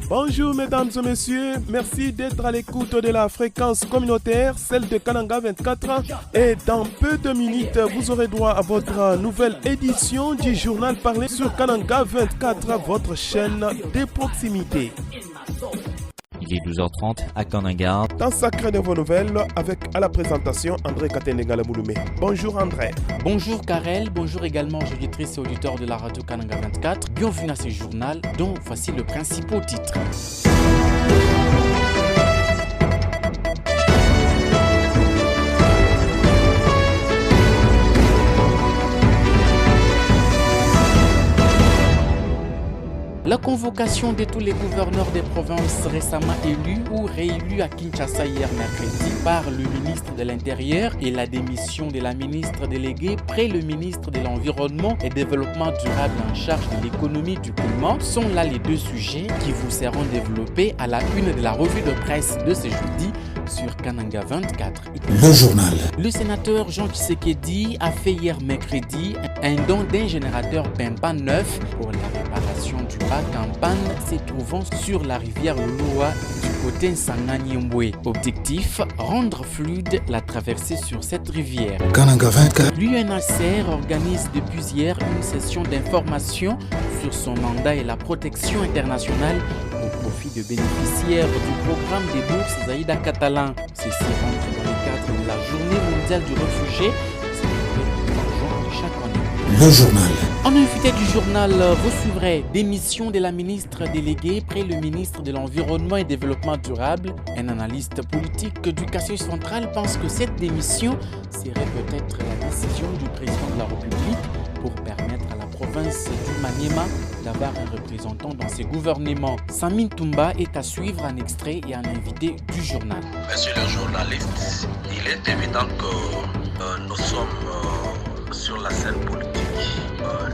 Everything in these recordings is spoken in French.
Bonjour mesdames et messieurs, merci d'être à l'écoute de la fréquence communautaire, celle de Kananga 24. Et dans peu de minutes, vous aurez droit à votre nouvelle édition du journal parlé sur Kananga 24, votre chaîne de proximité. Il est 12h30 à Kananga. Dans Sacré de vos nouvelles, avec à la présentation André Katenengala-Mouloumé. Bonjour André. Bonjour Karel, bonjour également aux auditrices et auditeurs de la radio Kananga 24. Bienvenue à ce journal dont voici le principal titre. La convocation de tous les gouverneurs des provinces récemment élus ou réélus à Kinshasa hier mercredi par le ministre de l'Intérieur et la démission de la ministre déléguée près le ministre de l'Environnement et Développement durable en charge de l'économie du climat sont là les deux sujets qui vous seront développés à la une de la revue de presse de ce jeudi sur Kananga 24. Le journal. Le sénateur Jean Tshisekedi a fait hier mercredi un don d'un générateur Pempa 9 pour la réparation du bac en panne se trouvant sur la rivière Loloa du côté Nsanganyembwe. Objectif, rendre fluide la traversée sur cette rivière. Kananga 24. L'UNHCR organise depuis hier une session d'information sur son mandat et la protection internationale au profit de bénéficiaires du programme des bourses Zaïda Catalan. Ceci rentre dans le cadre de la Journée mondiale du réfugié, célébrée en juin de chaque année. Le journal. En invité du journal, vous suivrez démission de la ministre déléguée près le ministre de l'Environnement et Développement durable. Un analyste politique du Cassé central pense que cette démission serait peut-être la décision du président de la République pour permettre à la province du Maniema d'avoir un représentant dans ses gouvernements. Samin Toumba est à suivre en extrait et en invité du journal. Monsieur le journaliste, il est évident que nous sommes sur la scène politique.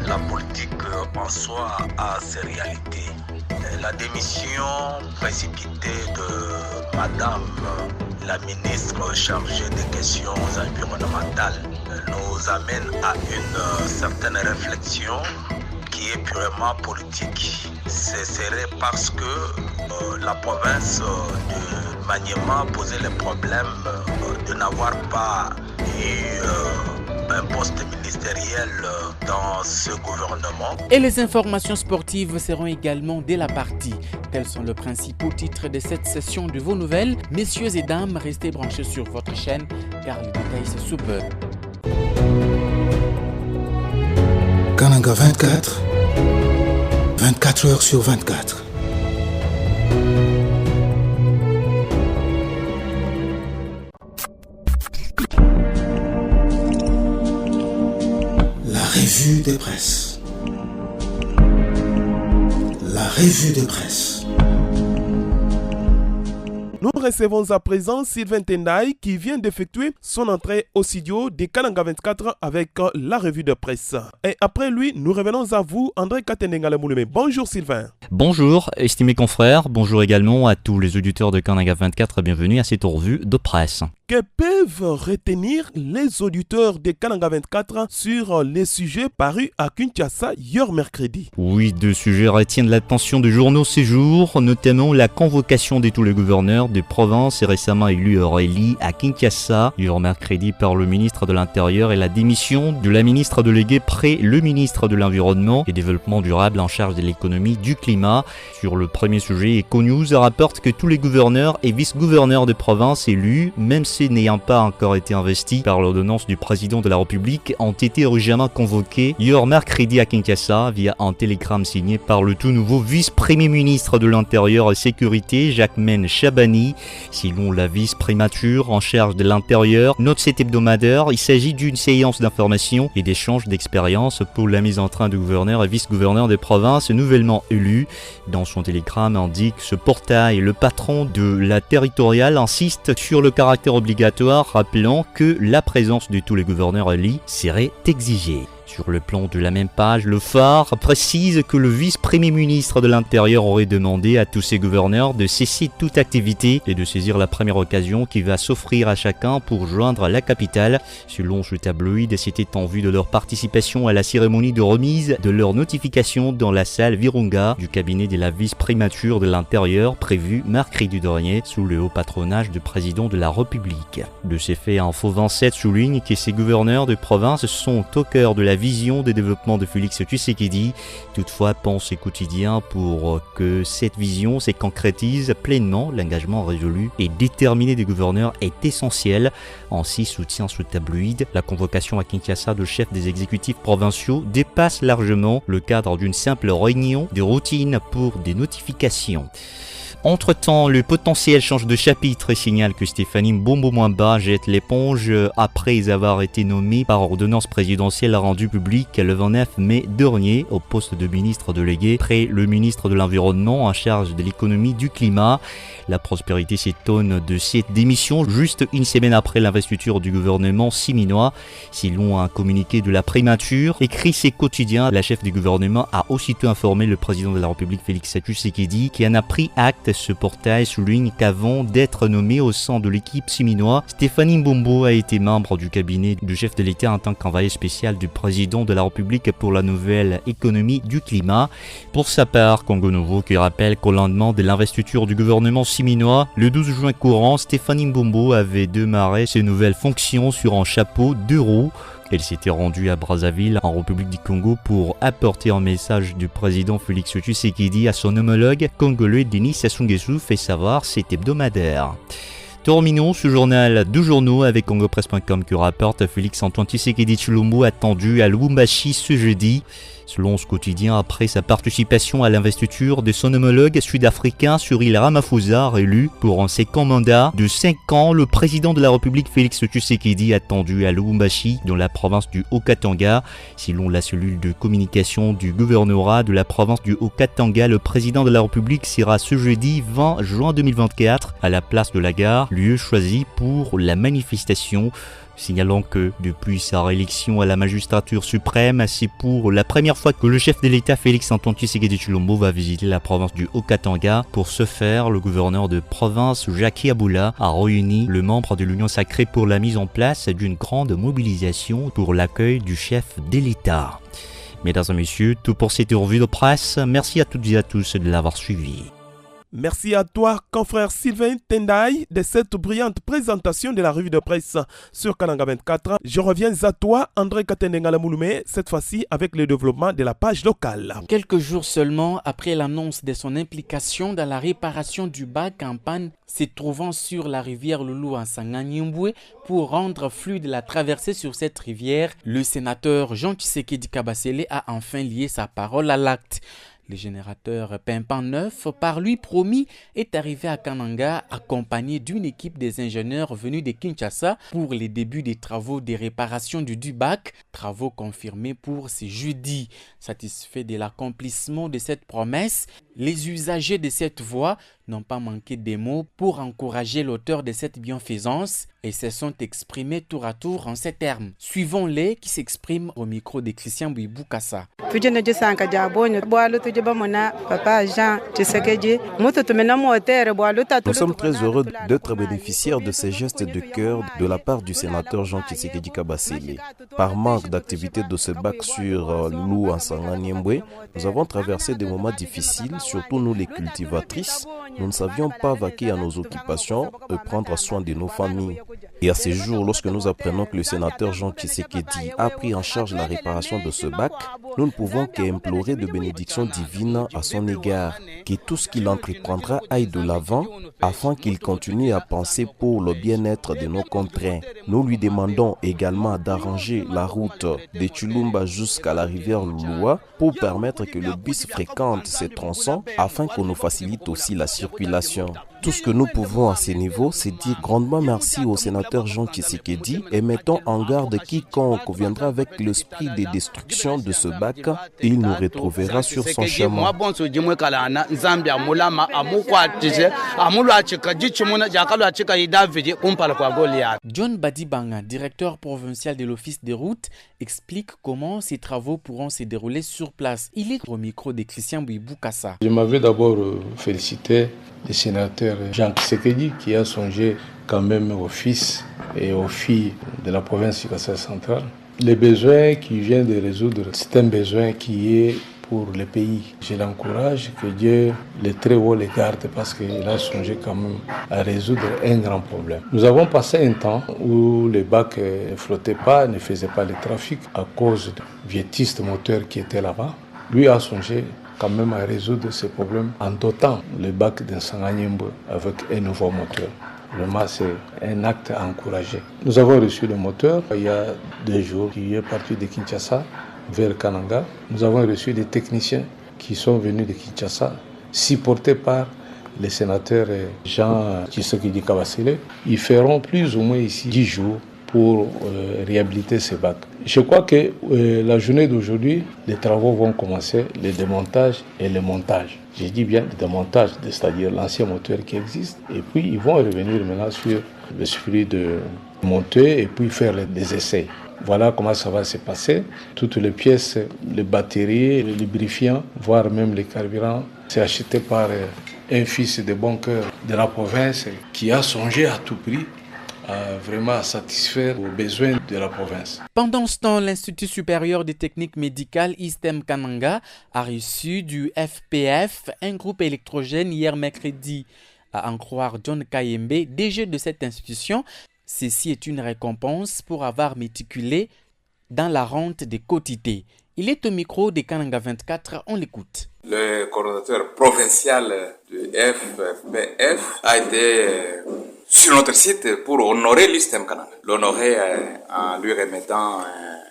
La politique en soi a ses réalités. La démission précipitée de Madame la ministre chargée des questions environnementales nous amène à une certaine réflexion qui est purement politique. Ce serait parce que la province de Maniema posait le problème de n'avoir pas eu un poste ministériel dans ce gouvernement. Et les informations sportives seront également dès la partie. Tels sont les principaux titres de cette session de vos nouvelles. Messieurs et dames, restez branchés sur votre chaîne car les détails c'est sous peu. Kananga 24. 24 heures sur 24. La revue de presse. La revue de presse. Nous recevons à présent Sylvain Tendai qui vient d'effectuer son entrée au studio de Kananga 24 avec la revue de presse. Et après lui, nous revenons à vous, André Katenengala-Mouloumé. Bonjour Sylvain. Bonjour, estimés confrères. Bonjour également à tous les auditeurs de Kananga 24. Bienvenue à cette revue de presse. Que peuvent retenir les auditeurs de Kananga 24 sur les sujets parus à Kinshasa hier mercredi? Oui, deux sujets retiennent l'attention des journaux ces jours, notamment la convocation de tous les gouverneurs des provinces et récemment élus réélis à Kinshasa hier mercredi par le ministre de l'Intérieur et la démission de la ministre déléguée près le ministre de l'Environnement et Développement durable en charge de l'économie du climat. Sur le premier sujet, EcoNews rapporte que tous les gouverneurs et vice-gouverneurs des provinces élus, même si n'ayant pas encore été investis par l'ordonnance du président de la République, ont été urgemment convoqués hier mercredi à Kinshasa via un télégramme signé par le tout nouveau vice-premier ministre de l'Intérieur et Sécurité, Jacquemaine Chabani. Selon la vice-primature en charge de l'Intérieur, note cet hebdomadaire, il s'agit d'une séance d'information et d'échange d'expérience pour la mise en train de gouverneurs et vice-gouverneurs des provinces nouvellement élus. Dans son télégramme indique ce portail, le patron de la territoriale insiste sur le caractère obligatoire, rappelant que la présence de tous les gouverneurs élus serait exigée. Sur le plan de la même page, le Phare précise que le vice-premier ministre de l'Intérieur aurait demandé à tous ses gouverneurs de cesser toute activité et de saisir la première occasion qui va s'offrir à chacun pour joindre la capitale. Selon ce tabloïd, c'était en vue de leur participation à la cérémonie de remise de leur notification dans la salle Virunga du cabinet de la vice-primature de l'Intérieur prévu mercredi dernier sous le haut patronage du président de la République. De ces faits, Info 27 souligne que ces gouverneurs de province sont au cœur de la vision de développement de Félix Tshisekedi. Toutefois, pense quotidien pour que cette vision se concrétise pleinement, l'engagement résolu et déterminé des gouverneurs est essentiel. Ainsi soutient ce tabloïd, la convocation à Kinshasa de chefs des exécutifs provinciaux dépasse largement le cadre d'une simple réunion de routine pour des notifications. Entre-temps, le potentiel change de chapitre et signale que Stéphanie Mbombo-Mwamba jette l'éponge après avoir été nommée par ordonnance présidentielle rendue publique le 29 mai dernier au poste de ministre délégué près le ministre de l'Environnement en charge de l'économie du climat. La prospérité s'étonne de cette démission juste une semaine après l'investiture du gouvernement siminois. Selon un communiqué de la primature, écrit ses quotidiens, la chef du gouvernement a aussitôt informé le président de la République Félix Tshisekedi qui en a pris acte. Ce portail souligne qu'avant d'être nommé au sein de l'équipe siminois, Stéphanie Mbombo a été membre du cabinet du chef de l'État en tant qu'envoyé spécial du président de la République pour la nouvelle économie du climat. Pour sa part, Congo Nouveau qui rappelle qu'au lendemain de l'investiture du gouvernement siminois, le 12 juin courant, Stéphanie Mbombo avait démarré ses nouvelles fonctions sur un chapeau de roue. Elle s'était rendue à Brazzaville, en République du Congo, pour apporter un message du président Félix Tshisekedi à son homologue congolais Denis Sassou Nguesso, fait savoir cet hebdomadaire. Terminons ce journal de journaux avec congopresse.com qui rapporte Félix-Antoine Tshisekedi Tshilombo attendu à Lubumbashi ce jeudi. Selon ce quotidien, après sa participation à l'investiture de son homologue sud-africain Cyril Ramaphosa, élu pour un second mandat de 5 ans, le président de la République Félix Tshisekedi attendu à Lubumbashi, dans la province du Haut-Katanga. Selon la cellule de communication du gouvernorat de la province du Haut-Katanga, le président de la République sera ce jeudi 20 juin 2024 à la place de la gare, lieu choisi pour la manifestation. Signalons que depuis sa réélection à la magistrature suprême, c'est pour la première fois que le chef de l'État Félix-Antoine Tshisekedi Tshilombo va visiter la province du Haut-Katanga. Pour ce faire, le gouverneur de province Jackie Aboula a réuni le membre de l'Union sacrée pour la mise en place d'une grande mobilisation pour l'accueil du chef de l'État. Mesdames et messieurs, tout pour cette revue de presse. Merci à toutes et à tous de l'avoir suivi. Merci à toi, confrère Sylvain Tendai, de cette brillante présentation de la revue de presse sur Kananga 24. Je reviens à toi, André Katenengala Mouloumé, cette fois-ci avec le développement de la page locale. Quelques jours seulement après l'annonce de son implication dans la réparation du bac en panne se trouvant sur la rivière Loulou en Sanganyumbwe pour rendre fluide la traversée sur cette rivière, le sénateur Jean Tshisekedi Kabasele a enfin lié sa parole à l'acte. Le générateur Pimpan 9, par lui promis, est arrivé à Kananga accompagné d'une équipe des ingénieurs venus de Kinshasa pour les débuts des travaux de réparation du Dubac, travaux confirmés pour ce jeudi. Satisfait de l'accomplissement de cette promesse, les usagers de cette voie n'ont pas manqué des mots pour encourager l'auteur de cette bienfaisance et se sont exprimés tour à tour en ces termes. Suivons-les qui s'expriment au micro de Christian Bouibou-Kassa. Nous sommes très heureux d'être bénéficiaires de ces gestes de cœur de la part du sénateur Jean Tshisekedi Kabasele. Par manque d'activité de ce bac sur Lou en Sanganyumbwe, nous avons traversé des moments difficiles, surtout nous les cultivatrices. Nous ne savions pas vaquer à nos occupations et prendre soin de nos familles. Et à ce jour, lorsque nous apprenons que le sénateur Jean Tshisekedi a pris en charge la réparation de ce bac, nous ne pouvons qu'implorer de bénédictions divines à son égard, que tout ce qu'il entreprendra aille de l'avant afin qu'il continue à penser pour le bien-être de nos contrées. Nous lui demandons également d'arranger la route de Tshilumba jusqu'à la rivière Loulou pour permettre que le bus fréquente ces tronçons afin qu'on nous facilite aussi la circulation. Tout ce que nous pouvons à ce niveau, c'est dire grandement merci au sénateur Jean Tshisekedi et mettons en garde quiconque viendra avec l'esprit de destruction de ce bac, il nous retrouvera sur son chemin. John Badibanga, directeur provincial de l'Office des routes, explique comment ces travaux pourront se dérouler sur place. Il est au micro de Christian Bouibou-Kassa. Je m'avais d'abord félicité le sénateur Jean Tshisekedi qui a songé quand même aux fils et aux filles de la province du Kasaï central. Les besoins qu'il vient de résoudre, c'est un besoin qui est pour le pays. Je l'encourage, que Dieu le très haut les garde parce qu'il a songé quand même à résoudre un grand problème. Nous avons passé un temps où les bacs ne flottaient pas, ne faisaient pas le trafic à cause de viétistes moteurs qui étaient là-bas. Lui a songé quand même à résoudre ces problèmes en dotant le bac d'un Sanganyembo avec un nouveau moteur. Vraiment, c'est un acte à encourager. Nous avons reçu le moteur il y a 2 jours, qui est parti de Kinshasa vers Kananga. Nous avons reçu des techniciens qui sont venus de Kinshasa, supportés par le sénateur Jean Tshisekedi Kabasile. Ils feront plus ou moins ici 10 jours pour réhabiliter ces bacs. Je crois que la journée d'aujourd'hui, les travaux vont commencer, le démontage et le montage. Je dis bien le démontage, c'est-à-dire l'ancien moteur qui existe, et puis ils vont revenir maintenant sur le suivi de monter et puis faire des essais. Voilà comment ça va se passer. Toutes les pièces, les batteries, les lubrifiants, voire même les carburants, c'est acheté par un fils de bon cœur de la province qui a songé à tout prix vraiment à satisfaire aux besoins de la province. Pendant ce temps, l'Institut supérieur des techniques médicales ISTEM Kananga a reçu du FPF un groupe électrogène hier mercredi. À en croire John Kayembe, DG de cette institution, ceci est une récompense pour avoir méticulé dans la rente des quotités. Il est au micro de Kananga 24, on l'écoute. Le coordonnateur provincial du FPF a été sur notre site pour honorer l'ISTEM Kananga. L'honorer en lui remettant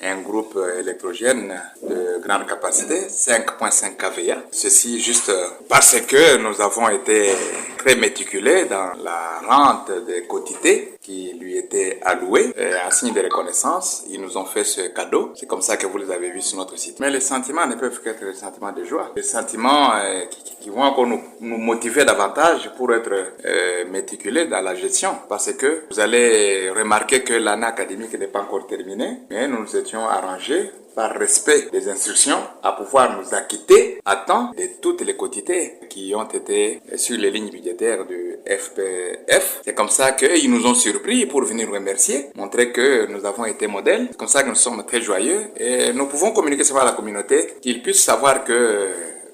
un groupe électrogène de grande capacité, 5.5 kVA. Ceci juste parce que nous avons été très méticuleux dans la rente des quotités qui lui était allouée. En signe de reconnaissance, ils nous ont fait ce cadeau. C'est comme ça que vous les avez vus sur notre site. Mais les sentiments ne peuvent qu'être des sentiments de joie. Des sentiments qui vont encore nous motiver davantage pour être méticuleux dans la gestion. Parce que vous allez remarquer que l'année académique n'est pas encore terminée, mais nous nous étions arrangés par respect des instructions à pouvoir nous acquitter à temps de toutes les quotités qui ont été sur les lignes budgétaires du FPF. C'est comme ça qu'ils nous ont surpris pour venir nous remercier, montrer que nous avons été modèles. C'est comme ça que nous sommes très joyeux et nous pouvons communiquer ça à la communauté, qu'ils puissent savoir que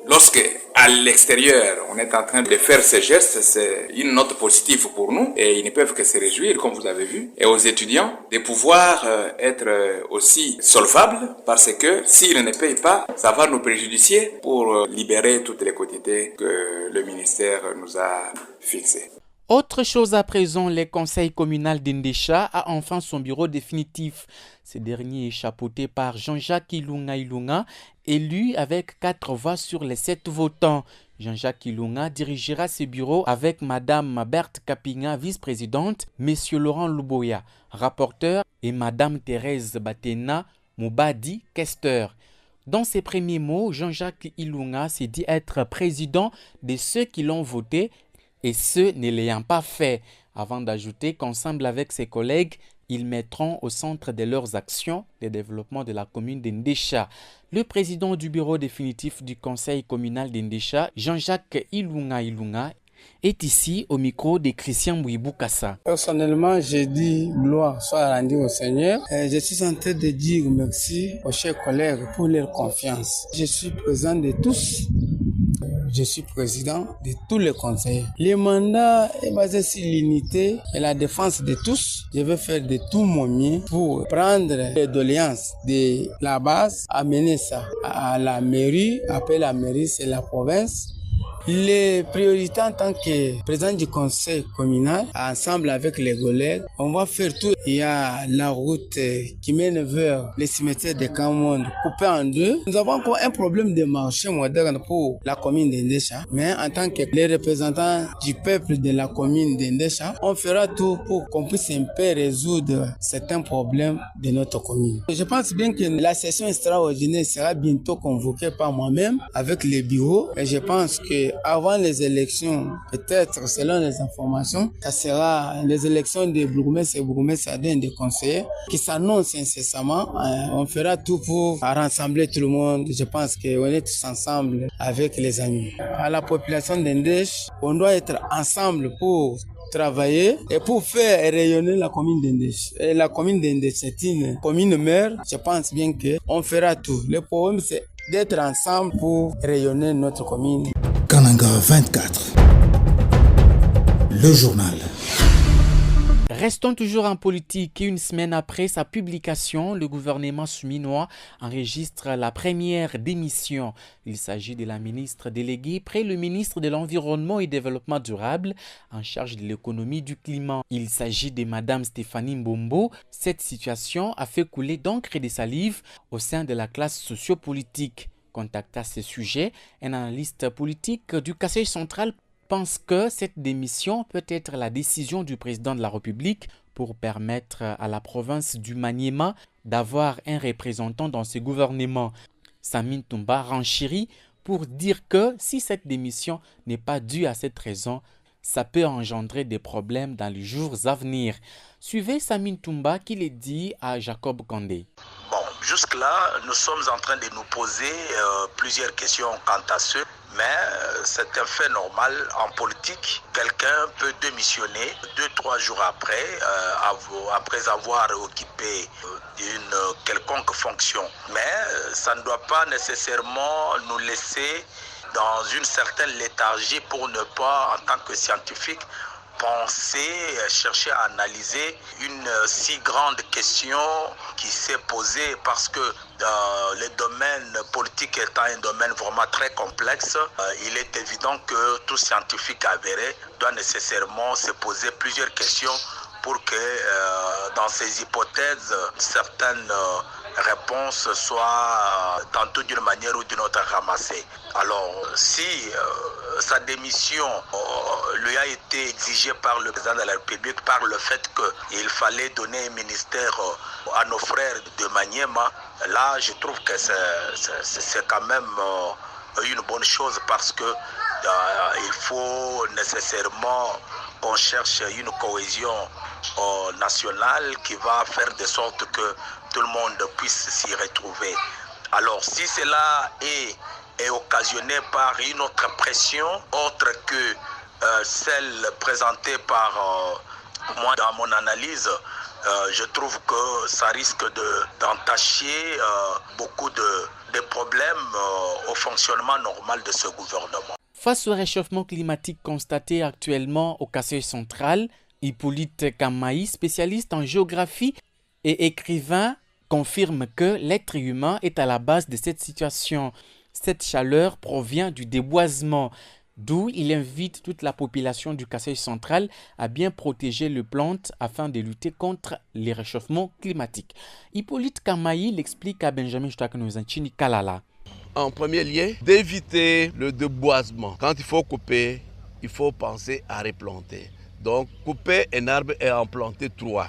lorsque, à l'extérieur, on est en train de faire ces gestes, c'est une note positive pour nous et ils ne peuvent que se réjouir, comme vous avez vu. Et aux étudiants, de pouvoir être aussi solvables parce que s'ils ne payent pas, ça va nous préjudicer pour libérer toutes les quotités que le ministère nous a fixées. Autre chose à présent, le conseil communal d'Indécha a enfin son bureau définitif. Ce dernier est chapeauté par Jean-Jacques Ilunga, élu avec 4 voix sur les 7 votants. Jean-Jacques Ilunga dirigera ce bureau avec Madame Berthe Kapinga, vice-présidente, Monsieur Laurent Luboya, rapporteur, et Madame Thérèse Batena Moubadi, questeur. Dans ses premiers mots, Jean-Jacques Ilunga s'est dit être président de ceux qui l'ont voté et ceux ne l'ayant pas fait, avant d'ajouter qu'ensemble avec ses collègues, ils mettront au centre de leurs actions le développement de la commune d'Indécha. Le président du bureau définitif du conseil communal d'Indécha, Jean-Jacques Ilunga, est ici au micro de Christian Bouibou-Kassa. Personnellement, j'ai dit gloire soit rendue au Seigneur. Je suis en train de dire merci aux chers collègues pour leur confiance. Je suis présent de tous. Je suis président de tous les conseillers. Le mandat est basé sur l'unité et la défense de tous. Je vais faire de tout mon mieux pour prendre les doléances de la base, amener ça à la mairie. Après la mairie, c'est la province. Les priorités en tant que président du conseil communal, ensemble avec les collègues, on va faire tout. Il y a la route qui mène vers le cimetière de Camonde, coupé en deux. Nous avons encore un problème de marché moderne pour la commune d'Indécha. Mais en tant que les représentants du peuple de la commune d'Indécha, on fera tout pour qu'on puisse un peu résoudre certains problèmes de notre commune. Je pense bien que la session extraordinaire sera bientôt convoquée par moi-même avec les bureaux. Et je pense que avant les élections, peut-être selon les informations, ça sera les élections des bourgmestres et bourgmestres des conseillers qui s'annoncent incessamment. On fera tout pour rassembler tout le monde. Je pense qu'on est tous ensemble avec les amis. À la population d'Indèche, on doit être ensemble pour travailler et pour faire rayonner la commune d'Indèche. Et la commune d'Indèche, c'est une commune mère. Je pense bien qu'on fera tout. Le problème, c'est d'être ensemble pour rayonner notre commune. Kananga 24, le journal. Restons toujours en politique. Une semaine après sa publication, le gouvernement souminois enregistre la première démission. Il s'agit de la ministre déléguée près le ministre de l'Environnement et Développement durable en charge de l'économie du climat. Il s'agit de Madame Stéphanie Mbombo. Cette situation a fait couler d'encre et de salive au sein de la classe sociopolitique. Contacté à ce sujet, un analyste politique du Kasaï central pense que cette démission peut être la décision du président de la République pour permettre à la province du Maniema d'avoir un représentant dans ce gouvernement. Samin Toumba renchérit pour dire que si cette démission n'est pas due à cette raison, ça peut engendrer des problèmes dans les jours à venir. Suivez Samin Toumba qui le dit à Jacob Kandé. Bon, jusque-là, nous sommes en train de nous poser plusieurs questions quant à ce. Mais c'est un fait normal en politique. Quelqu'un peut démissionner 2-3 jours après, après avoir occupé une quelconque fonction. Mais ça ne doit pas nécessairement nous laisser dans une certaine léthargie pour ne pas, en tant que scientifique, penser, chercher à analyser une si grande question qui s'est posée parce que le domaine politique étant un domaine vraiment très complexe, il est évident que tout scientifique avéré doit nécessairement se poser plusieurs questions pour que dans ces hypothèses, certaines réponses soient tantôt d'une manière ou d'une autre ramassées. Alors, si sa démission lui a été exigée par le président de la République par le fait qu'il fallait donner un ministère à nos frères de Maniema, là, je trouve que c'est quand même une bonne chose parce que il faut nécessairement qu'on cherche une cohésion nationale qui va faire de sorte que tout le monde puisse s'y retrouver. Alors, si cela est occasionné par une autre pression, autre que celle présentée par moi dans mon analyse, je trouve que ça risque d'entacher beaucoup de problèmes au fonctionnement normal de ce gouvernement. Face au réchauffement climatique constaté actuellement au Kasaï central, Hippolyte Kamaï, spécialiste en géographie et écrivain, confirme que l'être humain est à la base de cette situation. Cette chaleur provient du déboisement, d'où il invite toute la population du Kasaï central à bien protéger les plantes afin de lutter contre les réchauffements climatiques. Hippolyte Kamaï l'explique à Benjamin Choutaknouzanchini Kalala. En premier lieu, d'éviter le déboisement. Quand il faut couper, il faut penser à replanter. Donc, couper un arbre et en planter 3.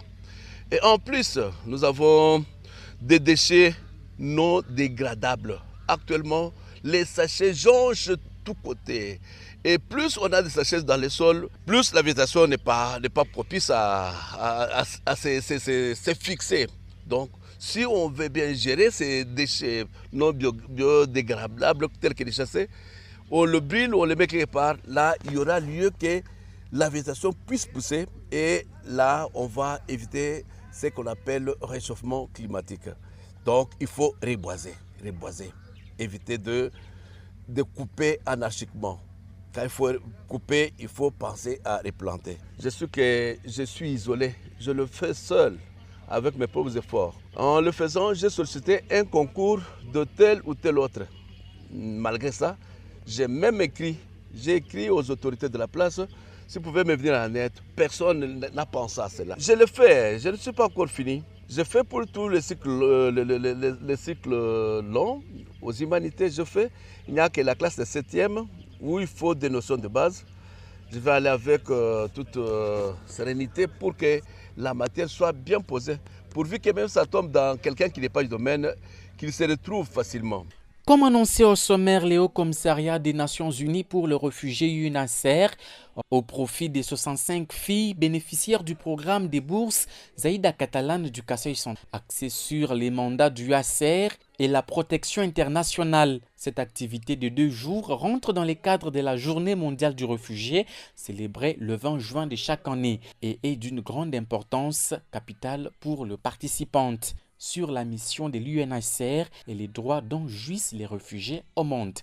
Et en plus, nous avons des déchets non dégradables. Actuellement, les sachets jonchent tous côtés. Et plus on a des sachets dans les sols, plus la végétation n'est pas propice à se fixer. Donc, si on veut bien gérer ces déchets non biodégradables tels que les chassés, on le brûle, on les met quelque part. Là, il y aura lieu que la végétation puisse pousser et là, on va éviter ce qu'on appelle le réchauffement climatique. Donc, il faut reboiser, éviter de couper anarchiquement. Quand il faut couper, il faut penser à replanter. Je suis isolé, je le fais seul, avec mes propres efforts. En le faisant, j'ai sollicité un concours de tel ou tel autre. Malgré ça, j'ai même écrit J'ai écrit aux autorités de la place, s'ils pouvaient me venir en aide. Personne n'a pensé à cela. Je le fais, je ne suis pas encore fini. Je fais pour tous les cycles, les cycles longs, aux humanités, je fais. Il n'y a que la classe de 7e où il faut des notions de base. Je vais aller avec toute sérénité pour que la matière soit bien posée. Pourvu que même ça tombe dans quelqu'un qui n'est pas du domaine, qu'il se retrouve facilement. Comme annoncé au sommaire, le Haut Commissariat des Nations Unies pour le réfugié UNHCR, au profit des 65 filles bénéficiaires du programme des bourses Zaïda Catalane du Kasaï central, axé sur les mandats du UNHCR et la protection internationale. Cette activité de 2 jours rentre dans les cadres de la Journée mondiale du réfugié, célébrée le 20 juin de chaque année, et est d'une grande importance capitale pour le participant sur la mission de l'UNHCR et les droits dont jouissent les réfugiés au monde.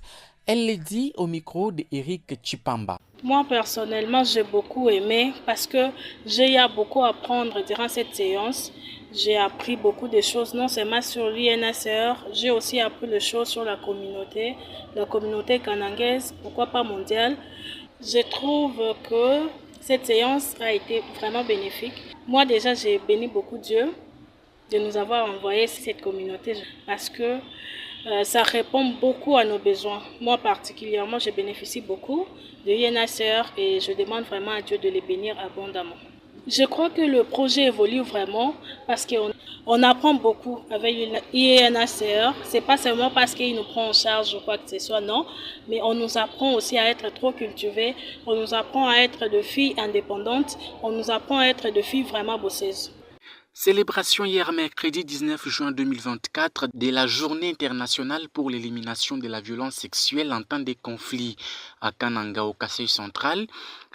Elle le dit au micro d'Eric Chipamba. Moi, personnellement, j'ai beaucoup aimé parce que j'ai eu beaucoup à apprendre durant cette séance. J'ai appris beaucoup de choses, non seulement sur l'UNHCR, j'ai aussi appris des choses sur la communauté kanangaise, pourquoi pas mondiale. Je trouve que cette séance a été vraiment bénéfique. Moi, déjà, j'ai béni beaucoup Dieu de nous avoir envoyé cette communauté parce que ça répond beaucoup à nos besoins. Moi particulièrement, je bénéficie beaucoup de l'UNHCR et je demande vraiment à Dieu de les bénir abondamment. Je crois que le projet évolue vraiment parce qu'on apprend beaucoup avec l'UNHCR. Ce n'est pas seulement parce qu'il nous prend en charge ou quoi que ce soit, non, mais on nous apprend aussi à être trop cultivés, on nous apprend à être de filles indépendantes, on nous apprend à être de filles vraiment bosseuses. Célébration hier mercredi 19 juin 2024 de la Journée internationale pour l'élimination de la violence sexuelle en temps de conflit à Kananga au Kasaï central.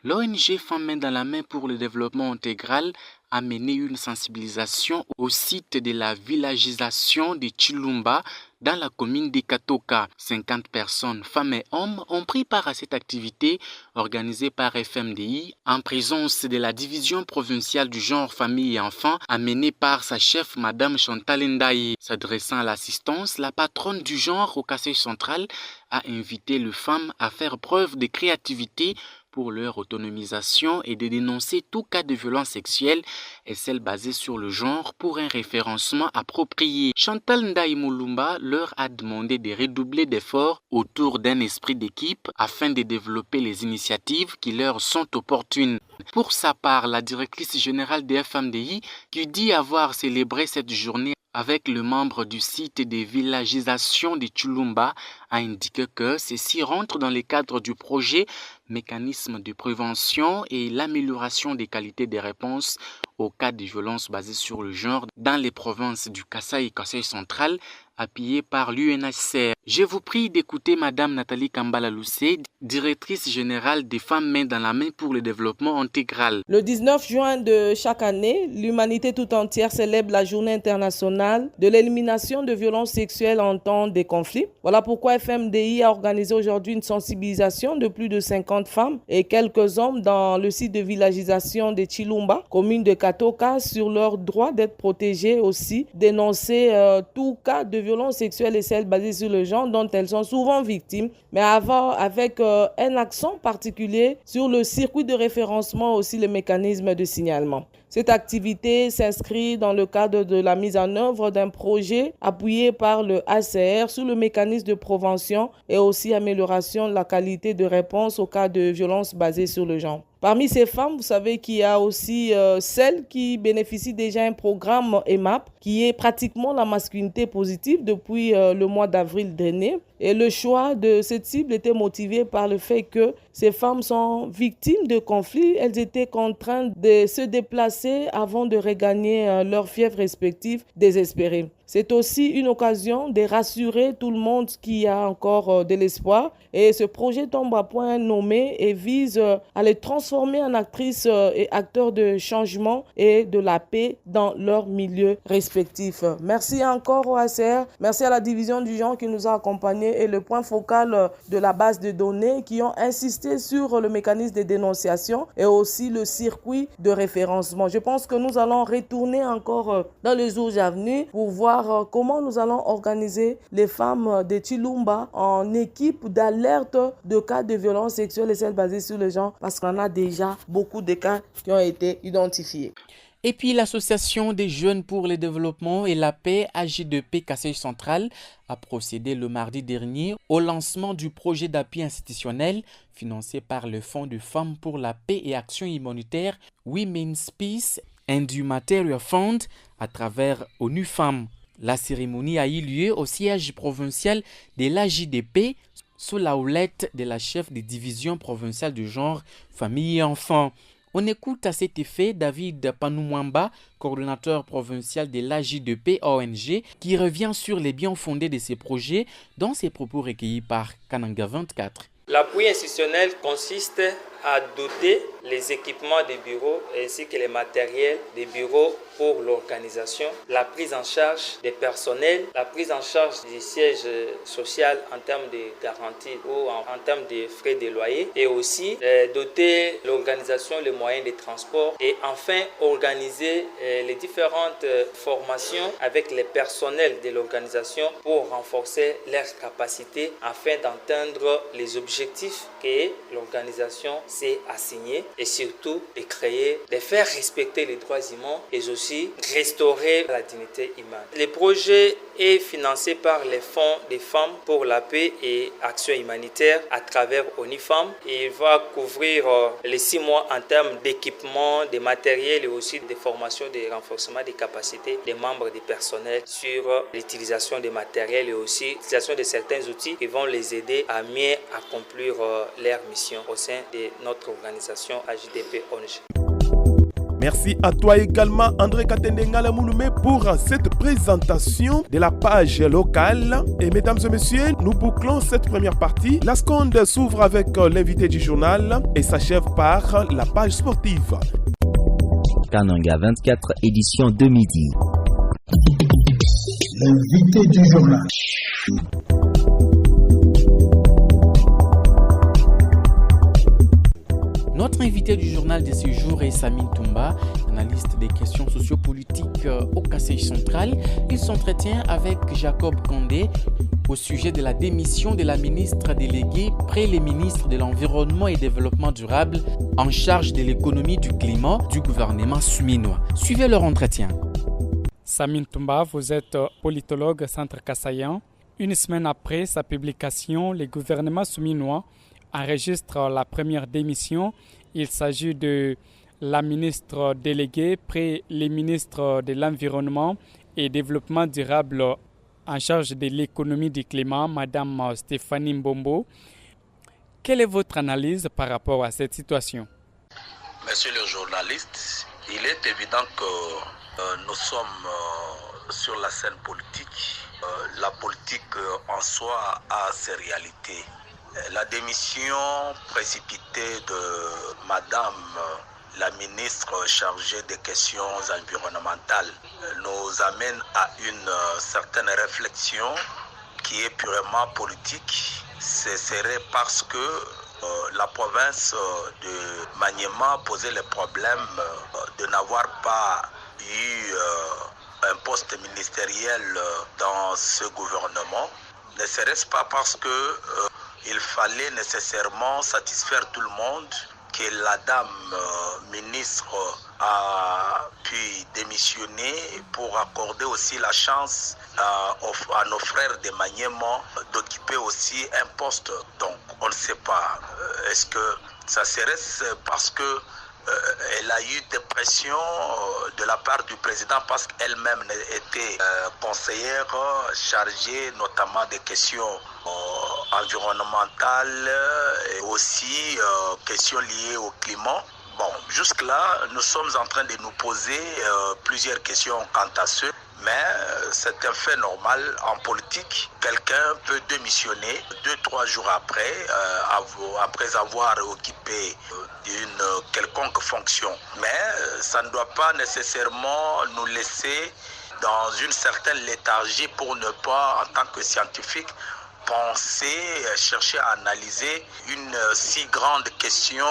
L'ONG Femmes main dans la main pour le développement intégral a mené une sensibilisation au site de la villagisation de Chilumba dans la commune de Katoka. 50 personnes, femmes et hommes, ont pris part à cette activité organisée par FMDI en présence de la division provinciale du genre famille et enfants amenée par sa chef Madame Chantal Ndaye. S'adressant à l'assistance, la patronne du genre au Kasaï central a invité les femmes à faire preuve de créativité pour leur autonomisation et de dénoncer tout cas de violence sexuelle et celle basée sur le genre pour un référencement approprié. Chantal Ndaye Moulumba leur a demandé de redoubler d'efforts autour d'un esprit d'équipe afin de développer les initiatives qui leur sont opportunes. Pour sa part, la directrice générale des FMDI, qui dit avoir célébré cette journée avec le membre du site de villagisation de Chilumba, a indiqué que ceci rentre dans le cadre du projet Mécanisme de prévention et l'amélioration des qualités des réponses aux cas de violence basées sur le genre dans les provinces du Kasaï et Kasaï central, appuyé par l'UNHCR. Je vous prie d'écouter Madame Nathalie Kambala-Loussé, directrice générale des Femmes main dans la main pour le développement intégral. Le 19 juin de chaque année, l'humanité tout entière célèbre la Journée internationale de l'élimination de violences sexuelles en temps de conflit. Voilà pourquoi FMDI a organisé aujourd'hui une sensibilisation de plus de 50 femmes et quelques hommes dans le site de villagisation de Chilumba, commune de Katoka, sur leur droit d'être protégées aussi, dénoncer tout cas de violences sexuelles et celles basées sur le genre dont elles sont souvent victimes, mais avec un accent particulier sur le circuit de référencement, aussi le mécanisme de signalement. Cette activité s'inscrit dans le cadre de la mise en œuvre d'un projet appuyé par le ACR sous le mécanisme de prévention et aussi amélioration de la qualité de réponse aux cas de violence basée sur le genre. Parmi ces femmes, vous savez qu'il y a aussi celles qui bénéficient déjà d'un programme EMAP qui est pratiquement la masculinité positive depuis le mois d'avril dernier. Et le choix de cette cible était motivé par le fait que ces femmes sont victimes de conflits. Elles étaient contraintes de se déplacer avant de regagner leurs fiefs respectifs désespérés. C'est aussi une occasion de rassurer tout le monde qu'il y a encore de l'espoir. Et ce projet tombe à point nommé et vise à les transformer en actrices et acteurs de changement et de la paix dans leur milieu respectif. Merci encore au ACR, merci à la division du genre qui nous a accompagnés et le point focal de la base de données qui ont insisté sur le mécanisme de dénonciation et aussi le circuit de référencement. Je pense que nous allons retourner encore dans les jours à venir pour voir savoir comment nous allons organiser les femmes de Chilumba en équipe d'alerte de cas de violence sexuelle et celles basées sur le genre, parce qu'on a déjà beaucoup de cas qui ont été identifiés. Et puis l'Association des jeunes pour le développement et la paix, AJ2P Kassai Central, a procédé le mardi dernier au lancement du projet d'appui institutionnel financé par le Fonds de femmes pour la paix et action humanitaire Women's Peace and Humanitarian Fund à travers ONU Femmes. La cérémonie a eu lieu au siège provincial de l'AJ2P sous la houlette de la chef des divisions provinciales du genre, famille et enfants. On écoute à cet effet David Panoumwamba, coordonnateur provincial de l'AJ2P ONG, qui revient sur les biens fondés de ces projets dans ses propos recueillis par Kananga 24. L'appui institutionnel consiste à doter les équipements des bureaux ainsi que les matériels des bureaux pour l'organisation, la prise en charge des personnels, la prise en charge du siège social en termes de garantie ou en termes de frais de loyer, et aussi doter l'organisation, les moyens de transport, et enfin organiser les différentes formations avec les personnels de l'organisation pour renforcer leurs capacités afin d'atteindre les objectifs que l'organisation s'est assignée, et surtout de faire respecter les droits humains et aussi restaurer la dignité humaine. Le projet est financé par les fonds des femmes pour la paix et action humanitaire à travers ONU Femmes. Il va couvrir les 6 mois en termes d'équipement, de matériel et aussi de formation, de renforcement des capacités des membres du personnel sur l'utilisation des matériels et aussi l'utilisation de certains outils qui vont les aider à mieux accomplir leur mission au sein de notre organisation AJ2P ONG. Merci à toi également, André Katendengala Mouloumé, pour cette présentation de la page locale. Et mesdames et messieurs, nous bouclons cette première partie. La seconde s'ouvre avec l'invité du journal et s'achève par la page sportive. Kananga 24, édition de midi. L'invité du journal. Notre invité du journal de ce jour est Samin Toumba, analyste des questions sociopolitiques au Kassai Central. Il s'entretient avec Jacob Kondé au sujet de la démission de la ministre déléguée près les ministres de l'Environnement et Développement durable en charge de l'économie du climat du gouvernement souminois. Suivez leur entretien. Samin Toumba, vous êtes politologue centre kassaïen. Une semaine après sa publication, le gouvernement souminois enregistre la première démission. Il s'agit de la ministre déléguée près les ministres de l'Environnement et Développement durable en charge de l'économie du climat, Madame Stéphanie Mbombo. Quelle est votre analyse par rapport à cette situation? Monsieur le journaliste, il est évident que nous sommes sur la scène politique. La politique en soi a ses réalités. La démission précipitée de Madame la ministre chargée des questions environnementales nous amène à une certaine réflexion qui est purement politique. Ce serait parce que la province de Maniema posait le problème de n'avoir pas eu un poste ministériel dans ce gouvernement. Ne serait-ce pas parce que il fallait nécessairement satisfaire tout le monde que la dame ministre a pu démissionner pour accorder aussi la chance à nos frères de Maniema d'occuper aussi un poste. Donc on ne sait pas. Est-ce que ça serait parce que elle a eu des pressions de la part du président parce qu'elle-même était conseillère chargée notamment des questions environnementales et aussi questions liées au climat. Bon, jusque-là, nous sommes en train de nous poser plusieurs questions quant à ce. Mais c'est un fait normal en politique. Quelqu'un peut démissionner 2-3 jours après avoir occupé une quelconque fonction. Mais ça ne doit pas nécessairement nous laisser dans une certaine léthargie pour ne pas, en tant que scientifique, penser, chercher à analyser une si grande question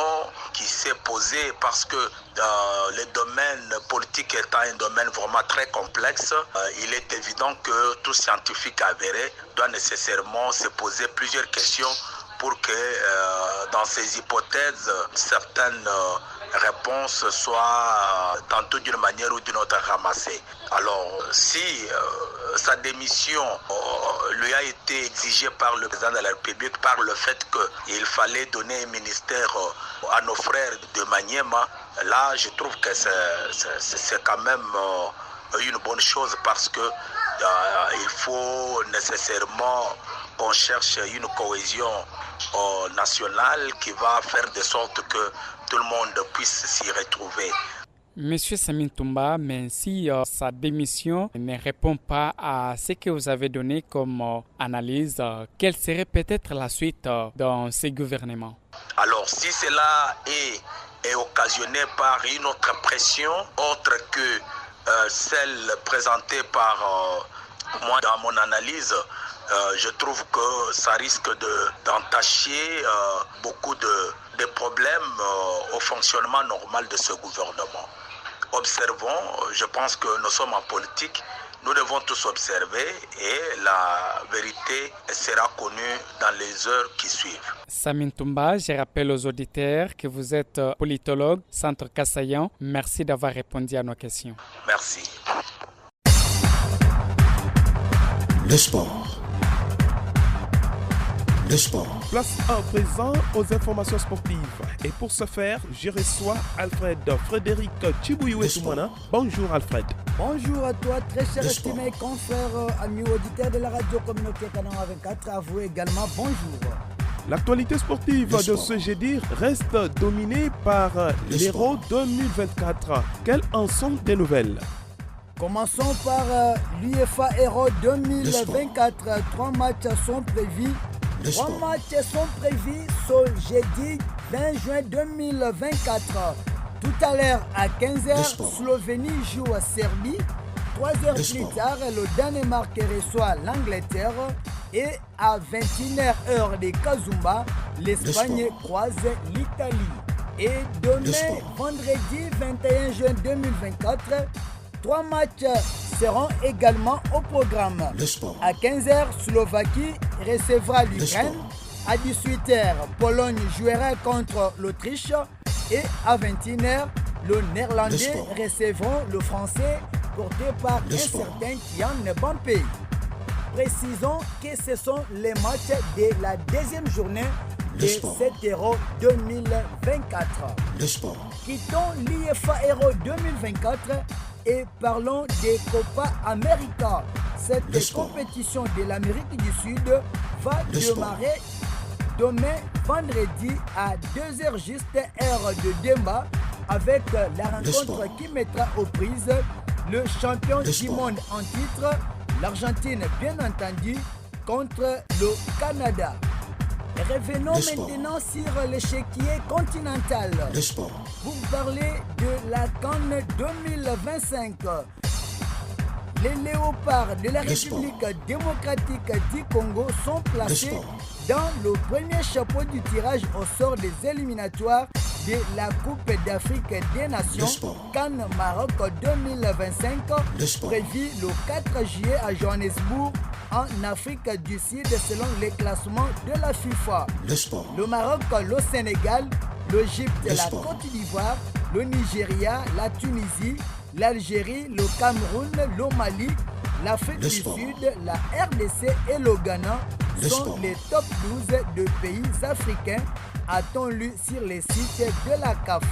qui s'est posée parce que le domaine politique étant un domaine vraiment très complexe, il est évident que tout scientifique avéré doit nécessairement se poser plusieurs questions pour que dans ces hypothèses, certaines réponses soient tantôt d'une manière ou d'une autre ramassées. Alors, si sa démission lui a été exigée par le président de la République par le fait qu'il fallait donner un ministère à nos frères de Maniema, là, je trouve que c'est quand même une bonne chose parce que il faut nécessairement qu'on cherche une cohésion nationale qui va faire de sorte que tout le monde puisse s'y retrouver. Monsieur Samin Toumba, mais si sa démission ne répond pas à ce que vous avez donné comme analyse, quelle serait peut-être la suite dans ce gouvernement? Alors, si cela est occasionné par une autre pression, autre que celle présentée par moi dans mon analyse, je trouve que ça risque d'entacher beaucoup de problèmes au fonctionnement normal de ce gouvernement. Observons, je pense que nous sommes en politique, nous devons tous observer et la vérité sera connue dans les heures qui suivent. Samin Toumba, je rappelle aux auditeurs que vous êtes politologue, Centre Kassayan. Merci d'avoir répondu à nos questions. Merci. Le sport. Le sport. Place à présent aux informations sportives. Et pour ce faire, je reçois Alfred Frédéric Chibouyou-Soumana. Bonjour Alfred. Bonjour à toi, très cher estimé confrère, amis auditeurs de la radio communautaire Canon 24. À vous également, bonjour. L'actualité sportive de ce jeudi reste dominée par l'Euro 2024. Quelles en sont des nouvelles? Commençons par l'UEFA Euro 2024. 3 matchs sont prévus. 3 matchs sont prévus ce jeudi 20 juin 2024. Tout à l'heure à 15h, Slovénie joue à Serbie. 3 heures plus tard, le Danemark reçoit l'Angleterre. Et à 21h heure de Kazumba, l'Espagne croise l'Italie. Et demain, vendredi 21 juin 2024, 3 matchs seront également au programme. À 15h, Slovaquie recevra l'Ukraine. À 18h, Pologne jouera contre l'Autriche. Et à 21h, le Néerlandais recevront le Français porté par un certain Kylian Mbappé. Précisons que ce sont les matchs de la deuxième journée de cet Euro 2024. Quittons l'UEFA Euro 2024 et parlons des Copa América. Cette compétition de l'Amérique du Sud va démarrer demain vendredi à 2h juste heure de Demba avec la rencontre qui mettra aux prises le champion du monde en titre, l'Argentine bien entendu, contre le Canada. Revenons maintenant sur l'échiquier continental. Vous parlez de la CAN 2025. Les léopards de la République démocratique du Congo sont placés dans le premier chapeau du tirage au sort des éliminatoires de la Coupe d'Afrique des Nations CAN Maroc 2025 prévu le 4 juillet à Johannesburg en Afrique du Sud selon les classements de la FIFA. Le Maroc, le Sénégal, l'Égypte, la Côte d'Ivoire, le Nigeria, la Tunisie, l'Algérie, le Cameroun, le Mali, l'Afrique du Sud, la RDC et le Ghana sont les top 12 de pays africains, a-t-on lu sur les sites de la CAF.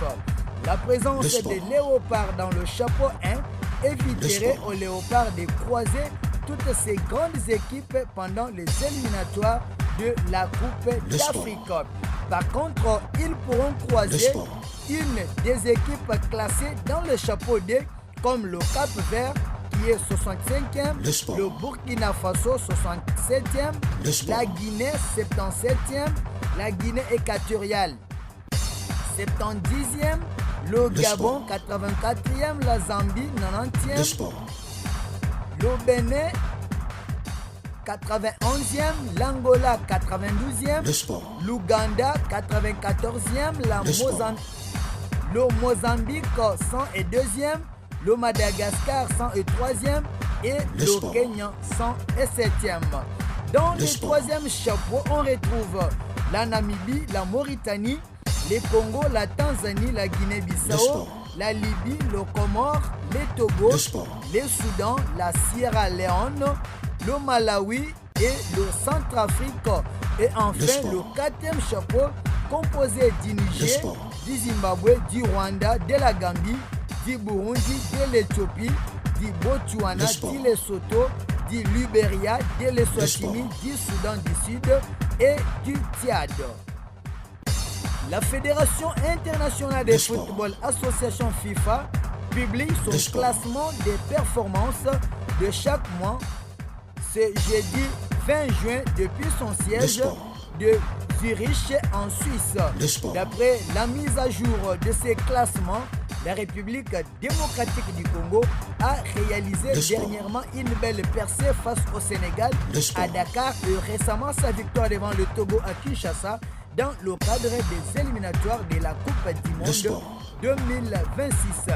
La présence des léopards dans le chapeau 1 éviterait aux léopards de croiser toutes ces grandes équipes pendant les éliminatoires de la Coupe d'Afrique. Par contre, ils pourront croiser une des équipes classées dans le chapeau D comme le Cap Vert qui est 65e, le Burkina Faso 67e, la Guinée 77e, la Guinée équatoriale 70e, le Gabon 84e, la Zambie 90e, le Bénin 91e, l'Angola 92e, l'Ouganda 94e, le Mozambique 102e, le Madagascar 103e et le Kenya 107e. Dans le troisième chapeau, on retrouve la Namibie, la Mauritanie, les Congo, la Tanzanie, la Guinée-Bissau, la Libye, le Comore, les Togo, les Soudan, la Sierra Leone, le Malawi et le Centrafrique. Et enfin, le quatrième chapeau composé du Niger, du Zimbabwe, du Rwanda, de la Gambie, du Burundi, de l'Éthiopie, du Botswana, du Lesotho, du Libéria, de l'Eswatini, du Soudan du Sud et du Tchad. La Fédération internationale de football, association FIFA, publie son classement des performances de chaque mois ce jeudi 20 juin depuis son siège de Zurich en Suisse. D'après la mise à jour de ces classements, la République démocratique du Congo a réalisé dernièrement une belle percée face au Sénégal à Dakar et récemment sa victoire devant le Togo à Kinshasa dans le cadre des éliminatoires de la Coupe du Monde 2026.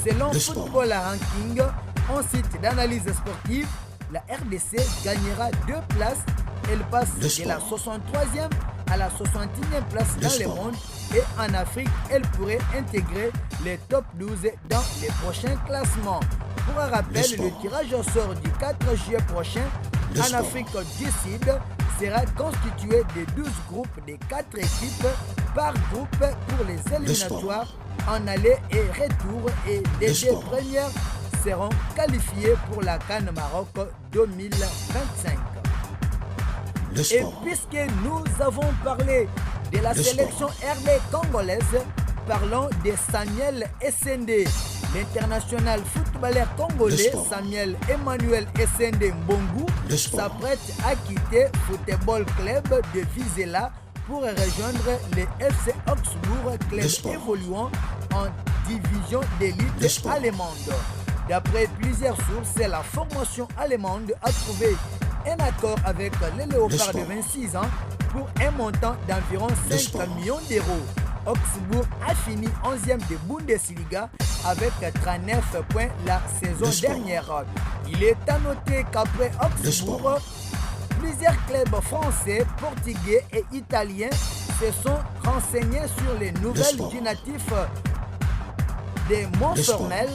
Selon Football Ranking, un site d'analyse sportive, la RDC gagnera 2 places. Elle passe de la 63e à la 61e place dans le monde et en Afrique, elle pourrait intégrer les top 12 dans les prochains classements. Pour un rappel, le tirage au sort du 4 juillet prochain en Afrique du Sud sera constitué de 12 groupes de 4 équipes par groupe pour les éliminatoires en aller et retour et les 2 premières seront qualifiées pour la CAN Maroc 2025. Et puisque nous avons parlé de la sélection RD congolaise, parlons de Samuel Essende. L'international footballeur congolais Samuel Emmanuel Essende Mbongu s'apprête à quitter Football Club de Vizela pour rejoindre le FC Augsbourg, club évoluant en division d'élite allemande. D'après plusieurs sources, la formation allemande a trouvé un accord avec les Léopards de 26 ans pour un montant d'environ 5 millions d'euros. Augsbourg a fini 11e de Bundesliga avec 39 points la saison dernière. Il est à noter qu'après Augsbourg, plusieurs clubs français, portugais et italiens se sont renseignés sur les nouvelles du natif de Montfermeil.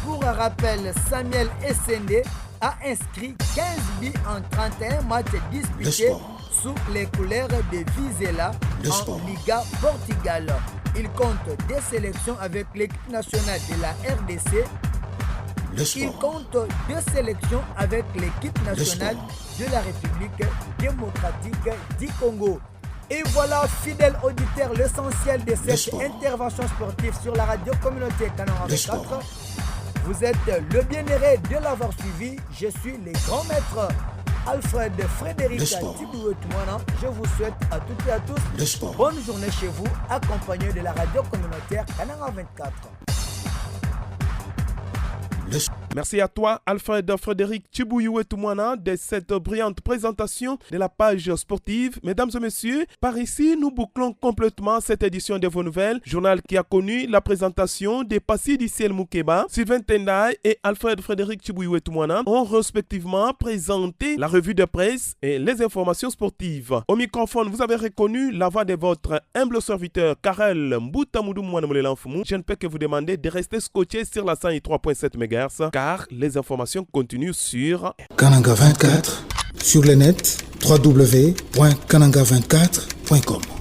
Pour un rappel, Samuel Essende a inscrit 15 buts en 31 matchs disputés sous les couleurs de Vizela en Liga Portugal. Il compte des sélections avec l'équipe nationale de la RDC. Il compte 2 sélections avec l'équipe nationale de la République démocratique du Congo. Et voilà, fidèles auditeurs, l'essentiel de cette intervention sportive sur la radio communautaire Canon 24. Vous êtes le bien-aimé de l'avoir suivi. Je suis le grand maître Alfred Frédéric Tibouetumana. Je vous souhaite à toutes et à tous bonne journée chez vous, accompagné de la radio communautaire Canon 24. Merci à toi, Alfred Frédéric Tibouetumana, de cette brillante présentation de la page sportive. Mesdames et messieurs, par ici, nous bouclons complètement cette édition de vos nouvelles, journal qui a connu la présentation de Passy Diciel Moukeba, Sylvain Tendai et Alfred Frédéric Tibouetumana ont respectivement présenté la revue de presse et les informations sportives. Au microphone, vous avez reconnu la voix de votre humble serviteur Karel Mboutamoudoum Mouanamoulelanfoumou. Je ne peux que vous demander de rester scotché sur la 103.7 MHz car les informations continuent sur Kananga 24 sur le net www.kananga24.com.